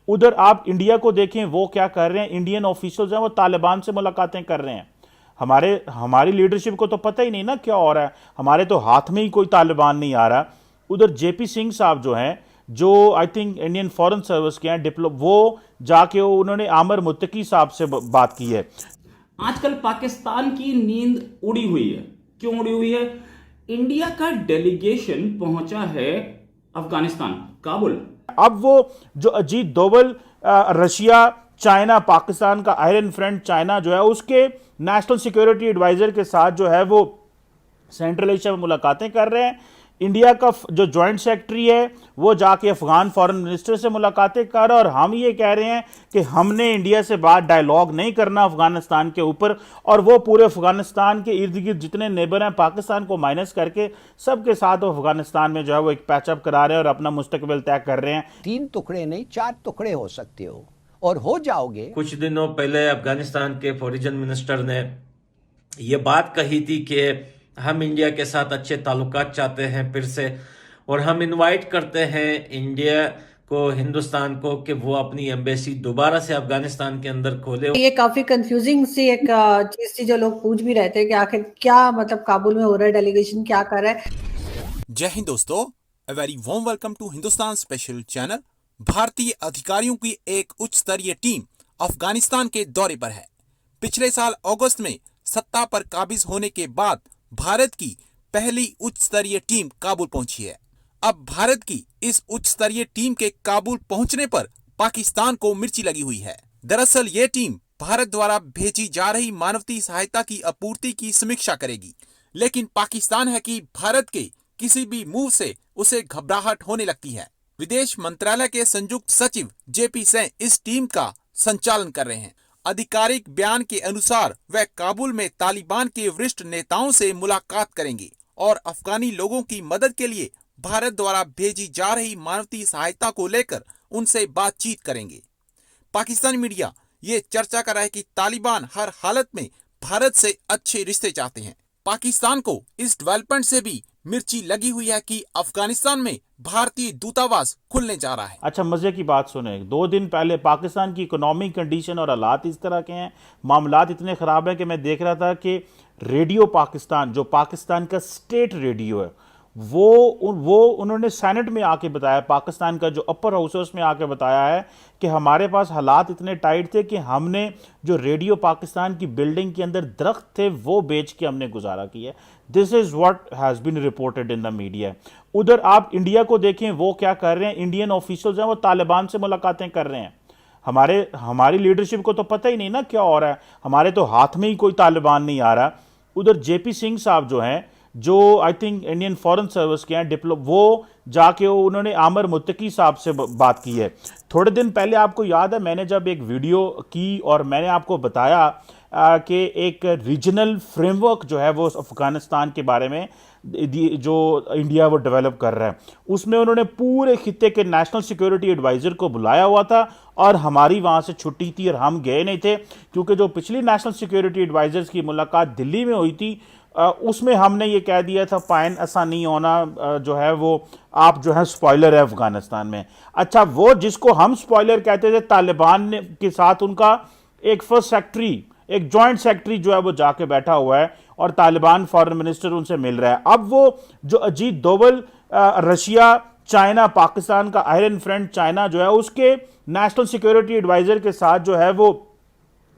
उधर आप इंडिया को देखें वो क्या कर रहे हैं, इंडियन ऑफिशियल्स हैं वो तालिबान से मुलाकातें कर रहे हैं। हमारी लीडरशिप को तो पता ही नहीं ना क्या हो रहा है, हमारे तो हाथ में ही कोई तालिबान नहीं आ रहा। उधर जेपी सिंह साहब जो हैं, जो I think Indian foreign service के हैं डिप्लो, वो जाके उन्होंने आमिर मुत्तकी साहब से बात की है। आजकल पाकिस्तान की नींद उड़ी हुई है। क्यों उड़ी हुई है? इंडिया का डेलीगेशन पहुंचा है अफगानिस्तान, काबुल। अब वो जो अजीत दोवल, रशिया, चाइना, पाकिस्तान का आयरन फ्रेंड चाइना जो है, उसके नेशनल सिक्योरिटी एडवाइजर के साथ जो है वो सेंट्रल एशिया में मुलाकातें कर रहे हैं। इंडिया का जो जॉइंट सेक्रेटरी है वो जाके अफगान फॉरेन मिनिस्टर से मुलाकातें कर रहा है, और हम ये कह रहे हैं कि हमने इंडिया से बात डायलॉग नहीं करना अफगानिस्तान के ऊपर, और वो पूरे अफगानिस्तान के इर्द गिर्द जितने नेबर हैं पाकिस्तान को माइनस करके सबके साथ वो अफगानिस्तान में जो है वो एक पैचअप करा रहे हैं और अपना मुस्तकबिल तय कर रहे हैं। 3 टुकड़े नहीं 4 टुकड़े हो सकते हो और हो जाओगे। कुछ दिनों पहले अफगानिस्तान के फॉरेन मिनिस्टर ने ये बात कही थी कि हम इंडिया के साथ अच्छे ताल्लुकात चाहते हैं फिर से, और हम इनवाइट करते हैं इंडिया को, हिंदुस्तान को, कि वो अपनी एम्बेसी दोबारा से अफगानिस्तान के अंदर खोले। ये काफी कंफ्यूजिंग सी एक चीज थी, जो लोग पूछ भी रहे थे कि आखिर क्या मतलब काबुल में हो रहा है, डेलीगेशन क्या कर रहा है। जय हिंद दोस्तों, a very warm welcome to Hindustan special channel. भारतीय अधिकारियों की एक उच्च स्तरीय टीम अफगानिस्तान के दौरे पर है। पिछले साल अगस्त में सत्ता पर काबिज होने के बाद भारत की पहली उच्च स्तरीय टीम काबुल पहुंची है। अब भारत की इस उच्च स्तरीय टीम के काबुल पहुंचने पर पाकिस्तान को मिर्ची लगी हुई है। दरअसल ये टीम भारत द्वारा भेजी जा रही मानवीय सहायता की आपूर्ति की समीक्षा करेगी, लेकिन पाकिस्तान है कि भारत के किसी भी मूव से उसे घबराहट होने लगती है। विदेश मंत्रालय के संयुक्त सचिव जेपी सिंह इस टीम का संचालन कर रहे हैं। आधिकारिक बयान के अनुसार वह काबुल में तालिबान के वरिष्ठ नेताओं से मुलाकात करेंगे और अफगानी लोगों की मदद के लिए भारत द्वारा भेजी जा रही मानवीय सहायता को लेकर उनसे बातचीत करेंगे। पाकिस्तानी मीडिया ये चर्चा कर रहा है कि तालिबान हर हालत में भारत से अच्छे रिश्ते चाहते हैं। पाकिस्तान को इस डेवलपमेंट से भी मिर्ची लगी हुई है कि अफगानिस्तान में भारतीय दूतावास खुलने जा रहा है। अच्छा, मजे की बात सुने, 2 दिन पहले पाकिस्तान की इकोनॉमिक कंडीशन और हालात इस तरह के हैं, मामलात इतने ख़राब हैं कि मैं देख रहा था कि रेडियो पाकिस्तान, जो पाकिस्तान का स्टेट रेडियो है, वो उन्होंने सेनेट में आके बताया, पाकिस्तान का जो अपर हाउस है उसमें आके बताया है कि हमारे पास हालात इतने टाइट थे कि हमने जो रेडियो पाकिस्तान की बिल्डिंग के अंदर दरख्त थे वो बेच के हमने गुजारा किया। This is what has been reported in the media. उधर आप इंडिया को देखें वो क्या कर रहे हैं, इंडियन ऑफिशियल्स हैं वो तालिबान से मुलाकातें कर रहे हैं। हमारी लीडरशिप को तो पता ही नहीं ना क्या हो रहा है, हमारे तो हाथ में ही कोई तालिबान नहीं आ रहा। उधर जेपी सिंह साहब जो हैं, जो I think Indian foreign service के हैं डिप्लो, वो जाके उन्होंने आमिर मुत्तकी साहब से बात की है। थोड़े दिन पहले आपको याद है मैंने जब एक वीडियो की और मैंने आपको बताया कि एक रीजनल फ्रेमवर्क जो है वो अफगानिस्तान के बारे में जो इंडिया वो डेवलप कर रहा है, उसमें उन्होंने पूरे खित्ते के नेशनल सिक्योरिटी एडवाइज़र को बुलाया हुआ था और हमारी वहाँ से छुट्टी थी और हम गए नहीं थे, क्योंकि जो पिछली नेशनल सिक्योरिटी एडवाइज़र्स की मुलाकात दिल्ली में हुई थी उसमें हमने ये कह दिया था फाइन ऐसा नहीं होना, जो है वो आप जो है स्पॉइलर है अफगानिस्तान में। अच्छा, वो जिसको हम स्पॉइलर कहते थे, तालिबान के साथ उनका एक फर्स्ट सेक्रेटरी, एक जॉइंट सेक्रेटरी जो है वो जाके बैठा हुआ है और तालिबान फॉरेन मिनिस्टर उनसे मिल रहा है। अब वो जो अजीत दोवल, रशिया, चाइना, पाकिस्तान का आयरन फ्रेंड चाइना जो है, उसके नेशनल सिक्योरिटी एडवाइजर के साथ जो है वो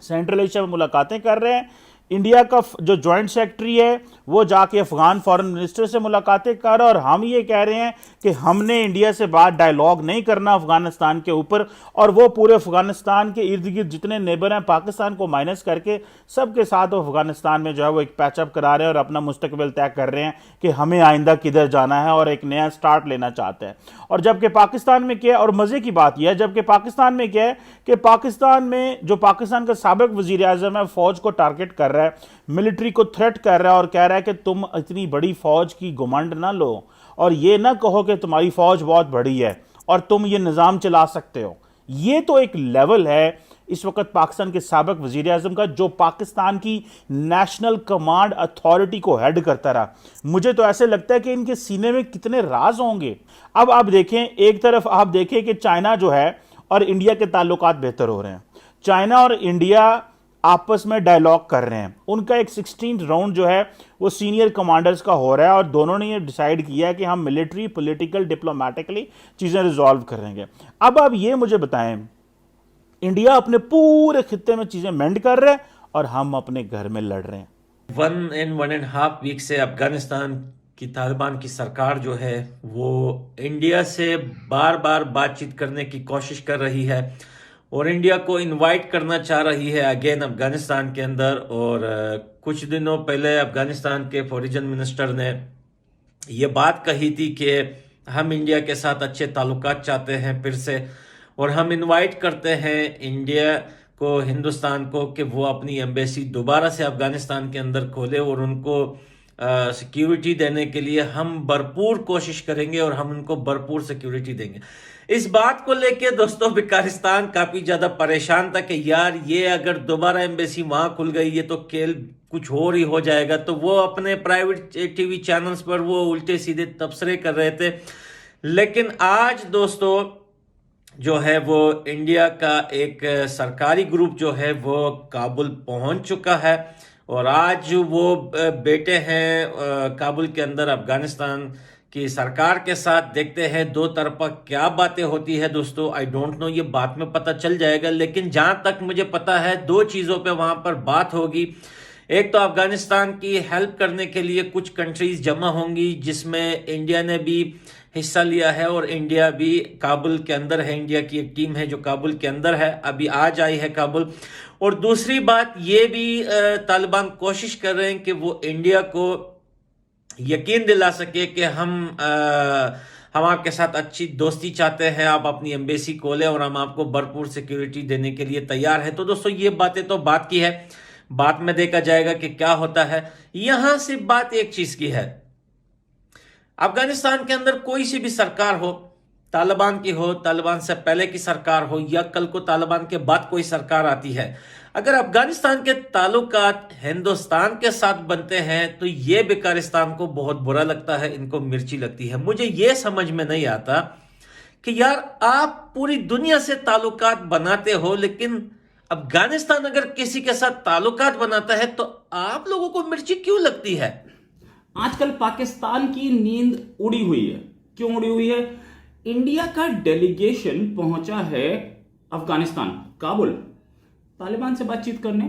सेंट्रल एशिया में मुलाकातें कर रहे हैं। इंडिया का जो जॉइंट सेक्रेटरी है वो जाके अफगान फॉरेन मिनिस्टर से मुलाकातें कर रहा है, और हम ये कह रहे हैं कि हमने इंडिया से बात डायलॉग नहीं करना अफगानिस्तान के ऊपर, और वो पूरे अफगानिस्तान के इर्द गिर्द जितने नेबर हैं पाकिस्तान को माइनस करके सबके साथ वो अफगानिस्तान में जो है वो एक पैचअप करा रहे हैं और अपना मुस्तकबिल तय कर रहे हैं कि हमें आइंदा किधर जाना है और एक नया स्टार्ट लेना चाहते हैं। और जबकि पाकिस्तान में क्या है, और मज़े की बात यह है, जबकि पाकिस्तान में क्या है कि पाकिस्तान में जो पाकिस्तान का साबिक वज़ीर आज़म है फ़ौज को टारगेट कर रहा है, मिलिट्री को थ्रेट कर रहा है और कह रहा है कि तुम इतनी बड़ी फौज की घुमंड ना लो और ये ना कहो कि तुम्हारी फौज बहुत बड़ी है और तुम ये निज़ाम चला सकते हो। ये तो एक लेवल है इस वक्त पाकिस्तान के साबिक वज़ीर आज़म का, जो पाकिस्तान की नेशनल कमांड अथॉरिटी को हेड करता रहा। मुझे तो ऐसे लगता है कि इनके सीने में कितने राज होंगे। अब आप देखें, एक तरफ आप देखें कि चाइना जो है और इंडिया के ताल्लुकात बेहतर हो रहे हैं। चाइना और इंडिया आपस में डायलॉग कर रहे हैं। उनका एक 16 राउंड जो है वो सीनियर कमांडर्स का हो रहा है और दोनों ने ये डिसाइड किया है कि हम मिलिट्री, पॉलिटिकल, डिप्लोमेटिकली चीज़ें रिजॉल्व करेंगे। अब आप ये मुझे बताएं, इंडिया अपने पूरे खित्ते में चीज़ें मेंड कर रहे हैं और हम अपने घर में लड़ रहे हैं। 1.5 वीक से अफगानिस्तान की तालिबान की सरकार जो है वो इंडिया से बार बार बातचीत करने की कोशिश कर रही है और इंडिया को इनवाइट करना चाह रही है अगेन अफगानिस्तान के अंदर। और कुछ दिनों पहले अफगानिस्तान के फॉरेन मिनिस्टर ने ये बात कही थी कि हम इंडिया के साथ अच्छे ताल्लुकात चाहते हैं फिर से, और हम इनवाइट करते हैं इंडिया को, हिंदुस्तान को, कि वो अपनी एम्बेसी दोबारा से अफगानिस्तान के अंदर खोले और उनको सिक्योरिटी देने के लिए हम भरपूर कोशिश करेंगे और हम उनको भरपूर सिक्योरिटी देंगे। इस बात को लेके दोस्तों अफगानिस्तान काफी ज्यादा परेशान था कि यार ये अगर दोबारा एम्बेसी वहां खुल गई ये तो खेल कुछ और ही हो जाएगा। तो वो अपने प्राइवेट टीवी चैनल्स पर वो उल्टे सीधे तबसरे कर रहे थे। लेकिन आज दोस्तों जो है वो इंडिया का एक सरकारी ग्रुप जो है वो काबुल पहुंच चुका है और आज वो बैठे हैं काबुल के अंदर अफगानिस्तान की सरकार के साथ। देखते हैं दो तरफा क्या बातें होती है दोस्तों, आई डोंट नो, ये बात में पता चल जाएगा। लेकिन जहां तक मुझे पता है दो चीजों पे वहां पर बात होगी। एक तो अफगानिस्तान की हेल्प करने के लिए कुछ कंट्रीज जमा होंगी जिसमें इंडिया ने भी हिस्सा लिया है और इंडिया भी काबुल के अंदर है। इंडिया की एक टीम है जो काबुल के अंदर है, अभी आज आई है काबुल। और दूसरी बात ये भी तालिबान कोशिश कर रहे हैं कि वो इंडिया को यकीन दिला सके कि हम आपके साथ अच्छी दोस्ती चाहते हैं, आप अपनी एम्बेसी खोलें और हम आपको भरपूर सिक्योरिटी देने के लिए तैयार है। तो दोस्तों ये बातें तो बात की है, बाद में देखा जाएगा कि क्या होता है। यहां से बात एक चीज की है, अफगानिस्तान के अंदर कोई सी भी सरकार हो, तालिबान की हो, तालिबान से पहले की सरकार हो या कल को तालिबान के बाद कोई सरकार आती है, अगर अफगानिस्तान के ताल्लुकात हिंदुस्तान के साथ बनते हैं तो ये बेकारिस्तान को बहुत बुरा लगता है, इनको मिर्ची लगती है। मुझे ये समझ में नहीं आता कि यार आप पूरी दुनिया से ताल्लुकात बनाते हो लेकिन अफगानिस्तान अगर किसी के साथ ताल्लुकात बनाता है तो आप लोगों को मिर्ची क्यों लगती है? आजकल पाकिस्तान की नींद उड़ी हुई है। क्यों उड़ी हुई है? इंडिया का डेलीगेशन पहुंचा है अफगानिस्तान, काबुल, तालिबान से बातचीत करने।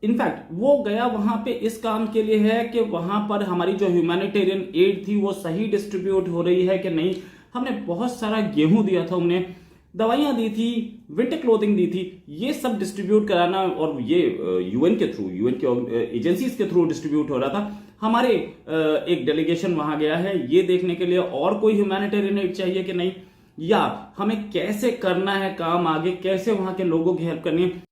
इनफैक्ट वो गया वहां पे इस काम के लिए है कि वहां पर हमारी जो ह्यूमैनिटेरियन एड थी वो सही डिस्ट्रीब्यूट हो रही है कि नहीं। हमने बहुत सारा गेहूं दिया था, उन्हें दवाइयां दी थी, विंटर क्लोथिंग दी थी, ये सब डिस्ट्रीब्यूट कराना, और ये यूएन के थ्रू, यूएन के एजेंसीज के थ्रू डिस्ट्रीब्यूट हो रहा था। हमारे एक डेलीगेशन वहां गया है ये देखने के लिए और कोई ह्यूमैनिटेरियन एड चाहिए कि नहीं, या हमें कैसे करना है काम आगे, कैसे वहां के लोगों की हेल्प करनी है,